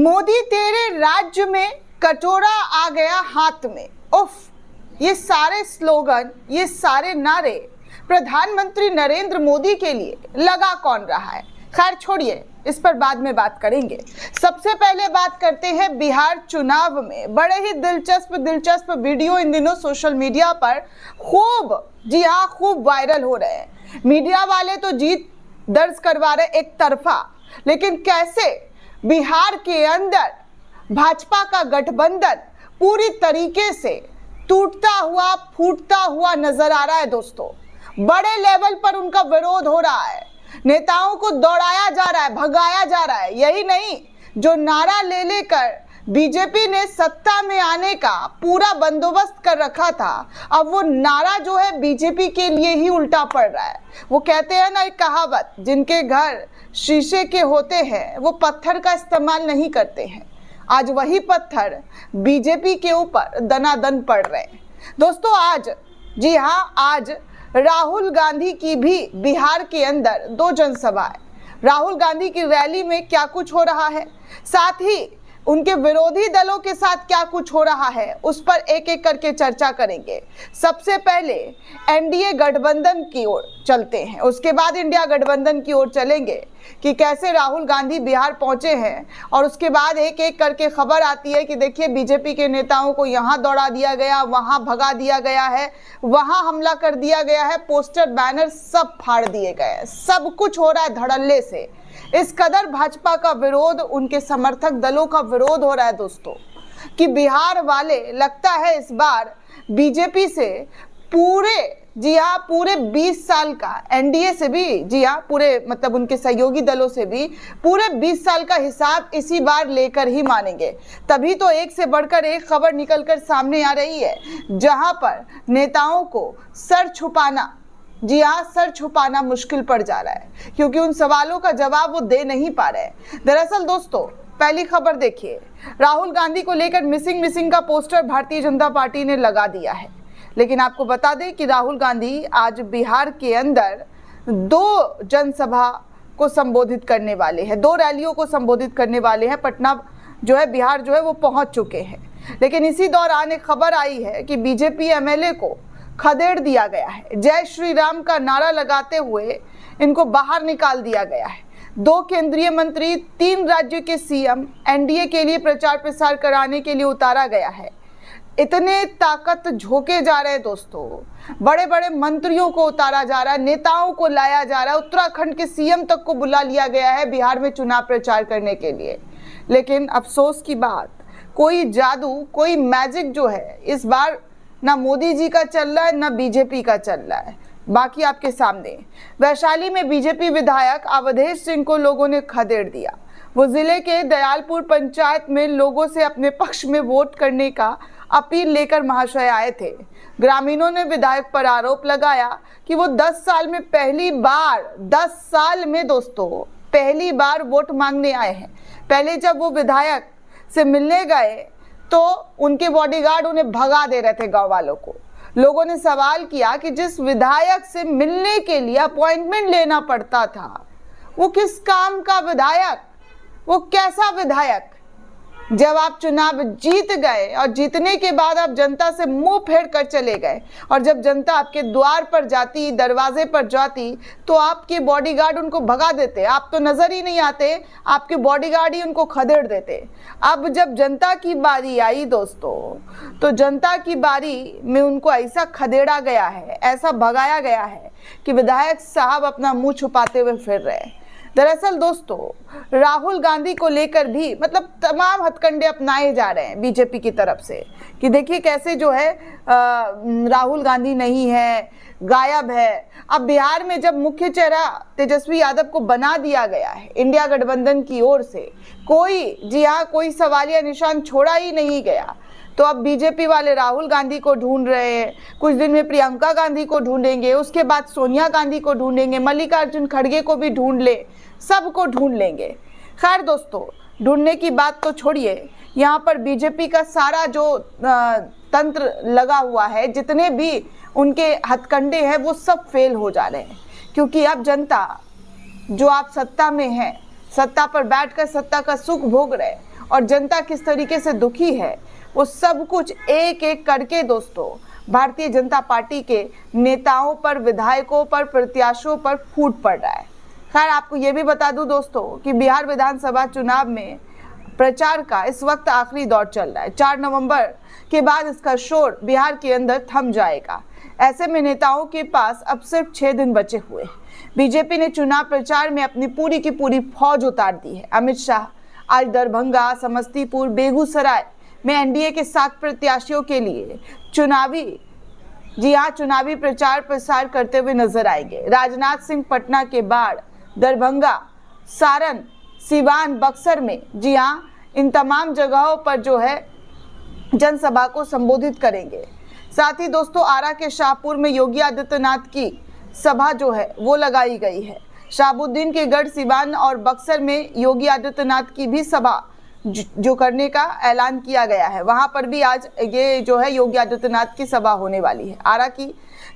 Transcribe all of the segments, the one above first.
मोदी तेरे राज्य में कटोरा आ गया हाथ में। उफ, ये सारे स्लोगन, ये सारे नारे प्रधानमंत्री नरेंद्र मोदी के लिए लगा कौन रहा है? खैर छोड़िए, इस पर बाद में बात करेंगे। सबसे पहले बात करते हैं बिहार चुनाव में बड़े ही दिलचस्प वीडियो इन दिनों सोशल मीडिया पर खूब वायरल हो रहे हैं। मीडिया वाले तो जीत दर्ज करवा रहे एक तरफा, लेकिन कैसे बिहार के अंदर भाजपा का गठबंधन पूरी तरीके से टूटता हुआ फूटता हुआ नजर आ रहा है। दोस्तों, बड़े लेवल पर उनका विरोध हो रहा है, नेताओं को दौड़ाया जा रहा है, भगाया जा रहा है। यही नहीं, जो नारा ले लेकर बीजेपी ने सत्ता में आने का पूरा बंदोबस्त कर रखा था, अब वो नारा जो है बीजेपी के लिए ही उल्टा पड़ रहा है। वो कहते हैं ना एक कहावत, जिनके घर शीशे के होते हैं वो पत्थर का इस्तेमाल नहीं करते हैं। आज वही पत्थर बीजेपी के ऊपर दनादन पड़ रहे हैं। दोस्तों, आज राहुल गांधी की भी बिहार के अंदर 2 जनसभाएं। राहुल गांधी की रैली में क्या कुछ हो रहा है, साथ ही उनके विरोधी दलों के साथ क्या कुछ हो रहा है, उस पर एक एक करके चर्चा करेंगे। सबसे पहले एनडीए गठबंधन की ओर चलते हैं, उसके बाद इंडिया गठबंधन की ओर चलेंगे कि कैसे राहुल गांधी बिहार पहुंचे हैं, और उसके बाद एक एक करके खबर आती है कि देखिए बीजेपी के नेताओं को यहाँ दौड़ा दिया गया, वहां भगा दिया गया है, वहां हमला कर दिया गया है, पोस्टर बैनर सब फाड़ दिए गए हैं। सब कुछ हो रहा है धड़ल्ले से। इस कदर भाजपा का विरोध, उनके समर्थक दलों का विरोध हो रहा है दोस्तों, कि बिहार वाले लगता है इस बार बीजेपी से पूरे 20 साल का, एनडीए से भी, पूरे मतलब उनके सहयोगी दलों से भी पूरे 20 साल का हिसाब इसी बार लेकर ही मानेंगे। तभी तो एक से बढ़कर एक खबर निकलकर सामने आ रही है, जहां पर नेताओं को सर छुपाना मुश्किल पड़ जा रहा है, क्योंकि उन सवालों का जवाब वो दे नहीं पा रहे हैं। दरअसल दोस्तों, पहली खबर देखिए, राहुल गांधी को लेकर मिसिंग का पोस्टर भारतीय जनता पार्टी ने लगा दिया है। लेकिन आपको बता दें कि राहुल गांधी आज बिहार के अंदर 2 जनसभा को संबोधित करने वाले हैं, 2 रैलियों को संबोधित करने वाले हैं। पटना जो है, बिहार जो है वो पहुंच चुके हैं। लेकिन इसी दौरान एक खबर आई है कि बीजेपी एमएलए को खदेड़ दिया गया है। जय श्री राम का नारा लगाते हुए इनको बाहर निकाल दिया गया है। 2 केंद्रीय मंत्री, 3 राज्यों के सीएम एनडीए के लिए प्रचार प्रसार कराने के लिए उतारा गया है। इतने ताकत झोंके जा रहे हैं दोस्तों, बड़े बड़े मंत्रियों को उतारा जा रहा है, नेताओं को लाया जा रहा है, उत्तराखंड के सीएम तक को बुला लिया गया है बिहार में चुनाव प्रचार करने के लिए। लेकिन अफसोस की बात, कोई जादू, कोई मैजिक जो है इस बार ना मोदी जी का चल रहा है, ना बीजेपी का चल रहा है। बाकी आपके सामने वैशाली में बीजेपी विधायक अवधेश सिंह को लोगों ने खदेड़ दिया। वो जिले के दयालपुर पंचायत में लोगों से अपने पक्ष में वोट करने का अपील लेकर महाशय आए थे। ग्रामीणों ने विधायक पर आरोप लगाया कि वो 10 साल में पहली बार वोट मांगने आए हैं। पहले जब वो विधायक से मिलने गए तो उनके बॉडीगार्ड उन्हें भगा दे रहे थे गांव वालों को। लोगों ने सवाल किया कि जिस विधायक से मिलने के लिए अपॉइंटमेंट लेना पड़ता था, वो किस काम का विधायक, वो कैसा विधायक? जब आप चुनाव जीत गए और जीतने के बाद आप जनता से मुंह फेर कर चले गए, और जब जनता आपके द्वार पर जाती, दरवाजे पर जाती, तो आपके बॉडीगार्ड उनको भगा देते। आप तो नजर ही नहीं आते, आपके बॉडीगार्ड ही उनको खदेड़ देते। अब जब जनता की बारी आई दोस्तों, तो जनता की बारी में उनको ऐसा खदेड़ा गया है, ऐसा भगाया गया है कि विधायक साहब अपना मुंह छुपाते हुए फिर रहे हैं। दरअसल दोस्तों, राहुल गांधी को लेकर भी मतलब तमाम हथकंडे अपनाए जा रहे हैं बीजेपी की तरफ से, कि देखिए कैसे जो है राहुल गांधी नहीं है, गायब है। अब बिहार में जब मुख्य चेहरा तेजस्वी यादव को बना दिया गया है इंडिया गठबंधन की ओर से, कोई सवालिया निशान छोड़ा ही नहीं गया, तो अब बीजेपी वाले राहुल गांधी को ढूंढ रहे हैं। कुछ दिन में प्रियंका गांधी को ढूंढेंगे, उसके बाद सोनिया गांधी को ढूंढेंगे, मल्लिकार्जुन खड़गे को भी ढूंढ ले, सबको ढूंढ लेंगे। खैर दोस्तों, ढूंढने की बात तो छोड़िए, यहाँ पर बीजेपी का सारा जो तंत्र लगा हुआ है, जितने भी उनके हथकंडे हैं, वो सब फेल हो जा रहे हैं। क्योंकि अब जनता जो आप सत्ता में है, सत्ता पर बैठकर सत्ता का सुख भोग रहे, और जनता किस तरीके से दुखी है, वो सब कुछ एक एक करके दोस्तों भारतीय जनता पार्टी के नेताओं पर, विधायकों पर, प्रत्याशियों पर फूट पड़ रहा है। खैर आपको ये भी बता दूं दोस्तों कि बिहार विधानसभा चुनाव में प्रचार का इस वक्त आखिरी दौर चल रहा है। 4 नवंबर के बाद इसका शोर बिहार के अंदर थम जाएगा। ऐसे में नेताओं के पास अब सिर्फ 6 दिन बचे हुए हैं। बीजेपी ने चुनाव प्रचार में अपनी पूरी की पूरी फौज उतार दी है। अमित शाह आज दरभंगा, समस्तीपुर, बेगूसराय में एनडीए के 7 प्रत्याशियों के लिए चुनावी प्रचार प्रसार करते हुए नजर आएंगे। राजनाथ सिंह पटना के बाद दरभंगा, सारण, सिवान, बक्सर में इन तमाम जगहों पर जो है जनसभा को संबोधित करेंगे। साथ ही दोस्तों आरा के शाहपुर में योगी आदित्यनाथ की सभा जो है वो लगाई गई है। शाहबुद्दीन के गढ़, सिवान और बक्सर में योगी आदित्यनाथ की भी सभा जो करने का ऐलान किया गया है, वहां पर भी आज ये जो है योगी आदित्यनाथ की सभा होने वाली है। आरा की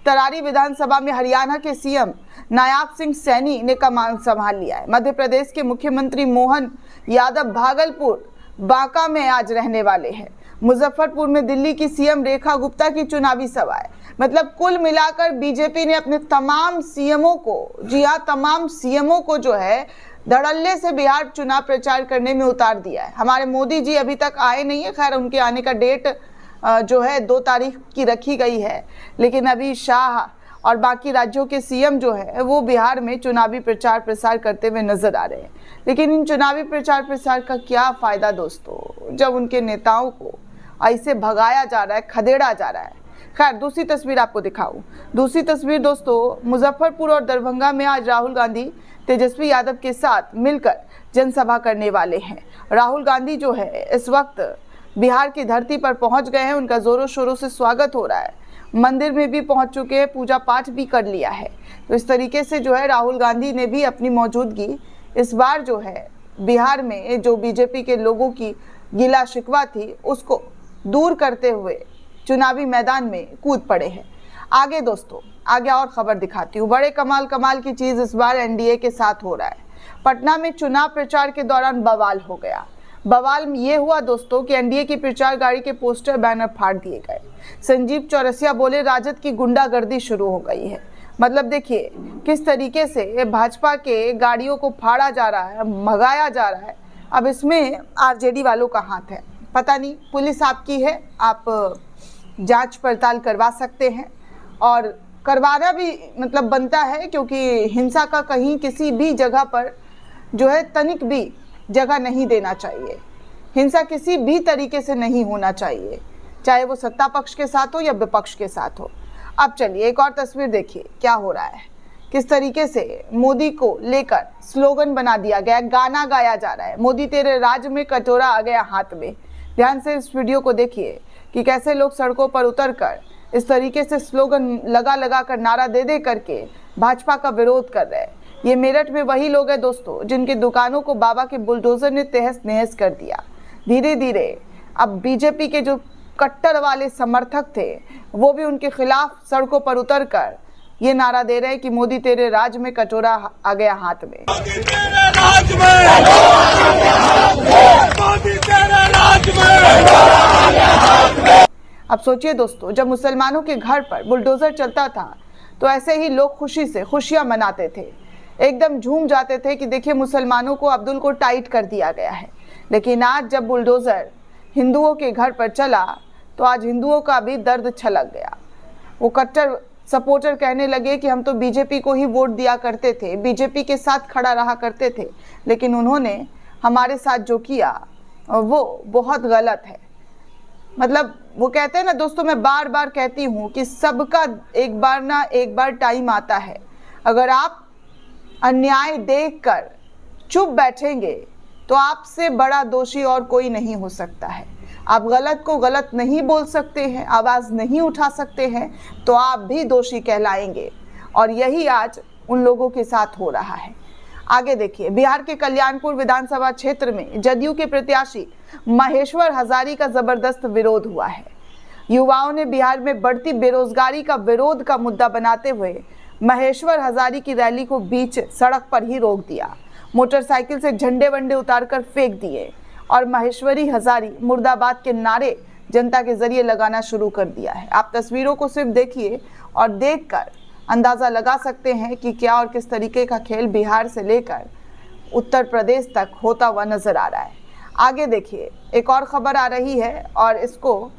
तरारी विधानसभा में हरियाणा के सीएम नायाब सिंह सैनी ने कमान संभाल लिया है। मध्य प्रदेश के मुख्यमंत्री मोहन यादव भागलपुर, बांका में आज रहने वाले हैं। मुजफ्फरपुर में दिल्ली की सीएम रेखा गुप्ता की चुनावी सभा है। मतलब कुल मिलाकर बीजेपी ने अपने तमाम सीएमओ को जो है धड़ल्ले से बिहार चुनाव प्रचार करने में उतार दिया है। हमारे मोदी जी अभी तक आए नहीं है, खैर उनके आने का डेट जो है 2 तारीख की रखी गई है, लेकिन अभी शाह और बाकी राज्यों के सीएम जो है वो बिहार में चुनावी प्रचार प्रसार करते हुए नजर आ रहे हैं। लेकिन इन चुनावी प्रचार प्रसार का क्या फायदा दोस्तों, जब उनके नेताओं को ऐसे भगाया जा रहा है, खदेड़ा जा रहा है। खैर दूसरी तस्वीर आपको दिखाऊं। दूसरी तस्वीर दोस्तों मुजफ्फरपुर और दरभंगा में आज राहुल गांधी तेजस्वी यादव के साथ मिलकर जनसभा करने वाले हैं। राहुल गांधी जो है इस वक्त बिहार की धरती पर पहुंच गए हैं। उनका जोरों शोरों से स्वागत हो रहा है। मंदिर में भी पहुंच चुके हैं, पूजा पाठ भी कर लिया है। तो इस तरीके से जो है राहुल गांधी ने भी अपनी मौजूदगी इस बार जो है बिहार में जो बीजेपी के लोगों की गिला शिकवा थी उसको दूर करते हुए चुनावी मैदान में कूद पड़े हैं। आगे दोस्तों आगे और खबर दिखाती हूँ। बड़े कमाल की चीज इस बार एनडीए के साथ हो रहा है। पटना में चुनाव प्रचार के दौरान बवाल हो गया। बवाल ये हुआ दोस्तों कि एनडीए की प्रचार गाड़ी के पोस्टर बैनर फाड़ दिए गए। संजीव चौरसिया बोले राजद की गुंडागर्दी शुरू हो गई है। मतलब देखिए किस तरीके से भाजपा के गाड़ियों को फाड़ा जा रहा है, भगाया जा रहा है। अब इसमें आरजेडी वालों का हाथ है, पता नहीं, पुलिस आपकी है, आप जांच पड़ताल करवा सकते हैं और करवाना भी मतलब बनता है, क्योंकि हिंसा का कहीं किसी भी जगह पर जो है तनिक भी जगह नहीं देना चाहिए। हिंसा किसी भी तरीके से नहीं होना चाहिए, चाहे वो सत्ता पक्ष के साथ हो या विपक्ष के साथ हो। अब चलिए एक और तस्वीर देखिए क्या हो रहा है, किस तरीके से मोदी को लेकर स्लोगन बना दिया गया, गाना गाया जा रहा है। मोदी तेरे राज में कटोरा आ गया हाथ में। ध्यान से इस वीडियो को देखिए कि कैसे लोग सड़कों पर उतरकर इस तरीके से स्लोगन लगा कर नारा दे करके भाजपा का विरोध कर रहे हैं। ये मेरठ में वही लोग हैं दोस्तों जिनकी दुकानों को बाबा के बुलडोजर ने तहस नहस कर दिया। धीरे धीरे अब बीजेपी के जो कट्टर वाले समर्थक थे वो भी उनके खिलाफ सड़कों पर उतरकर ये नारा दे रहे हैं कि मोदी तेरे राज में कटोरा आ गया हाथ में। अब सोचिए दोस्तों, जब मुसलमानों के घर पर बुलडोजर चलता था तो ऐसे ही लोग खुशी से खुशियां मनाते थे, एकदम झूम जाते थे कि देखिए मुसलमानों को, अब्दुल को टाइट कर दिया गया है। लेकिन आज जब बुलडोजर हिंदुओं के घर पर चला तो आज हिंदुओं का भी दर्द छलक गया। वो कट्टर सपोर्टर कहने लगे कि हम तो बीजेपी को ही वोट दिया करते थे, बीजेपी के साथ खड़ा रहा करते थे, लेकिन उन्होंने हमारे साथ जो किया वो बहुत गलत है। मतलब वो कहते हैं ना दोस्तों, मैं बार बार कहती हूँ कि सबका एक बार ना एक बार टाइम आता है। अगर आप अन्याय देखकर चुप बैठेंगे तो आपसे बड़ा दोषी और कोई नहीं हो सकता है। आप गलत को गलत नहीं बोल सकते हैं, आवाज़ नहीं उठा सकते हैं, तो आप भी दोषी कहलाएंगे। और यही आज उन लोगों के साथ हो रहा है। आगे देखिए, बिहार के कल्याणपुर विधानसभा क्षेत्र में जदयू के प्रत्याशी महेश्वर हजारी का जबरदस्त विरोध हुआ है। युवाओं ने बिहार में बढ़ती बेरोजगारी का विरोध का मुद्दा बनाते हुए महेश्वर हजारी की रैली को बीच सड़क पर ही रोक दिया। मोटरसाइकिल से झंडे वंडे उतारकर फेंक दिए और महेश्वरी हजारी मुर्दाबाद के नारे जनता के जरिए लगाना शुरू कर दिया है। आप तस्वीरों को सिर्फ देखिए और देखकर अंदाजा लगा सकते हैं कि क्या और किस तरीके का खेल बिहार से लेकर उत्तर प्रदेश तक होता हुआ नजर आ रहा है। आगे देखिए, एक और खबर आ रही है और इसको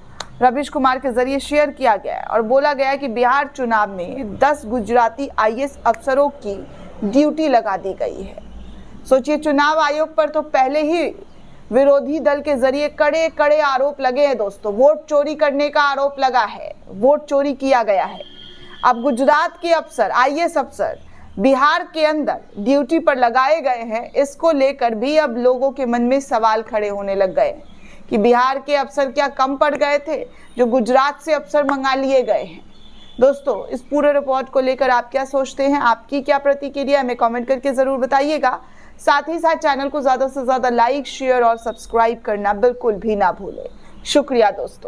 रवीश कुमार के जरिए शेयर किया गया है और बोला गया है कि बिहार चुनाव में 10 गुजराती आईएएस अफसरों की ड्यूटी लगा दी गई है। सोचिए, चुनाव आयोग पर तो पहले ही विरोधी दल के जरिए कड़े कड़े आरोप लगे हैं दोस्तों। वोट चोरी करने का आरोप लगा है, वोट चोरी किया गया है। अब गुजरात के अफसर, आईएएस अफसर बिहार के अंदर ड्यूटी पर लगाए गए हैं। इसको लेकर भी अब लोगों के मन में सवाल खड़े होने लग गए कि बिहार के अफसर क्या कम पड़ गए थे जो गुजरात से अफसर मंगा लिए गए हैं। दोस्तों, इस पूरे रिपोर्ट को लेकर आप क्या सोचते हैं, आपकी क्या प्रतिक्रिया, हमें कमेंट करके जरूर बताइएगा। साथ ही साथ चैनल को ज्यादा से ज्यादा लाइक, शेयर और सब्सक्राइब करना बिल्कुल भी ना भूलें। शुक्रिया दोस्तों।